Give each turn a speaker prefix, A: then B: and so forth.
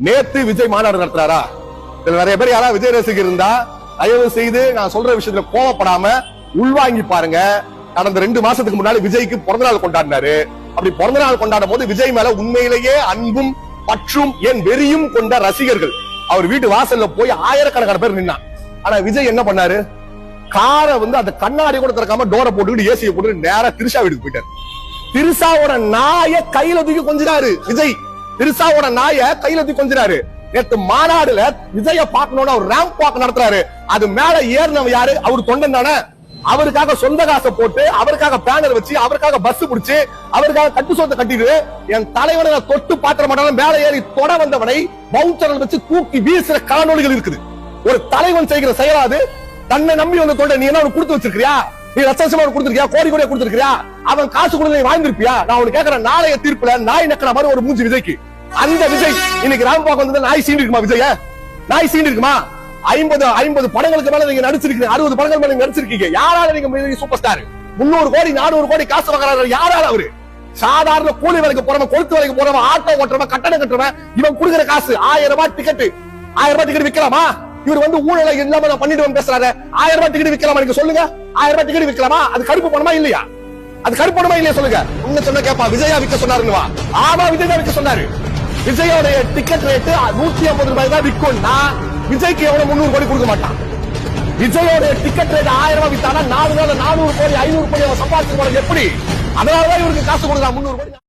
A: நேத்து விஜய் மாநாடு நடத்துறாரா? நிறைய பேர் யாராவது விஜய் ரசிகர் இருந்தா தயவு செய்து நான் சொல்ற விஷயத்துல கோவப்படாம உள்வாங்கி பாருங்க. கடந்த 2 மாசத்துக்கு முன்னாடி விஜய்க்கு பிறந்த நாள் கொண்டாடினாரு. அப்படி பிறந்த நாள் கொண்டாடும் போது விஜய் மேல உண்மையிலேயே அன்பும் பற்றும் என் வெறியும் கொண்ட ரசிகர்கள் அவர் வீட்டு வாசல்ல போய் ஆயிரக்கணக்கான பேர் நின்னா. ஆனா விஜய் என்ன பண்ணாரு? காரை அந்த கண்ணாடி கூட திறக்காம டோரை போட்டுக்கிட்டு ஏசியை போட்டு நேரா திரிஷா வீட்டுக்கு போயிட்டாரு. திரிஷாவோட நாய கையில தூக்கி கொஞ்சினாரு விஜய். திரிஷாவோட நாய கையில தூக்கி கொஞ்சினாரு. நேற்று மாநாடுல விஜய பாக்கணும்னு அவர் ரேம்ப் வாக் நடத்துறாரு. அது மேல ஏறினவ யாரு? அவர் தொண்டன் தானே. அவருக்காக சொந்த காசை போட்டு, அவருக்காக பேனர் வச்சு, அவருக்காக பஸ் பிடிச்சு, அவருக்காக கட்டு சொத்தை கட்டிட்டு என் தலைவனை தொட்டு பாத்திர மாட்டாலும் மேல ஏறி தொட வந்தவனை பவுன்சர்கள் வச்சு தூக்கி வீசுற காணொலிகள் இருக்குது. ஒரு தலைவன் செய்கிற செயலாது. தன்னை நம்பி வந்த தொண்டை நீ என்ன கொடுத்து வச்சிருக்கியா? நீ லட்சமா கொடுத்திருக்கியா? கோடி கோடியா கொடுத்திருக்கியா? அவன் காசு கொடுத்து நீ வாழ்ந்திருப்பியா? நான் உனக்கு கேட்கிறேன், நாளைய தீர்ப்புல நாய் நக்கிற மாதிரி ஒரு மூஞ்சி விஜய்க்கு. அந்த விஜய் இன்னைக்கு ராம்பாக் வந்து நாய் சீண்டி இருக்குமா? விஜய நாய் சீண்டி இருக்குமா? 50 படங்களுக்கு மேல நீங்க நடிச்சிருக்கீங்க. 60 படங்கள் மேல நீங்க நடிச்சிருக்கீங்க. யாரால நீங்க சூப்பர் ஸ்டார்? 300 கோடி 400 கோடி காசு வாங்குறாரு. யாரால அவரு? சாதாரண கூலி வேலைக்கு போறவன், கொளுத்து வேலைக்கு போறவன், ஆட்டோ ஓட்டுறவன், கட்டணம் கட்டுறவன், இவன் கொடுக்கிற காசு 1000 ரூபாய் டிக்கெட். 1000 ரூபாய் டிக்கெட் விற்கலாமா? இவர் ஊழலை இல்லாம பண்ணிட்டு பேசுறாரு. 1000 ரூபாய் டிக்கெட் விற்கலாமா? நீங்க சொல்லுங்க. 1000 ரூபாய் டிக்கெட் விற்கலாமா? அது கருப்பு பணமா இல்லையா? அது கருப்பு பணமா இல்லையா சொல்லுங்க. உன்ன சொன்ன கேப்பா விஜயா விற்க சொன்னாருன்னு வா. ஆமா விஜய் தான் விற்க சொன்னாரு. விஜயோட டிக்கெட் ரேட் 150 ரூபாய் தான் விற்கும்னா விஜய்க்கு எவ்வளவு 300 கோடி கொடுக்க மாட்டான். விஜயோட டிக்கெட் ரேட் 1000 ரூபாய் வித்தானா 4 நாள் 400 கோடி 500 கோடி சம்பாதிச்சு எப்படி? அதனாலதான் இவருக்கு காசு கொடுக்கலாம் 300 கோடி.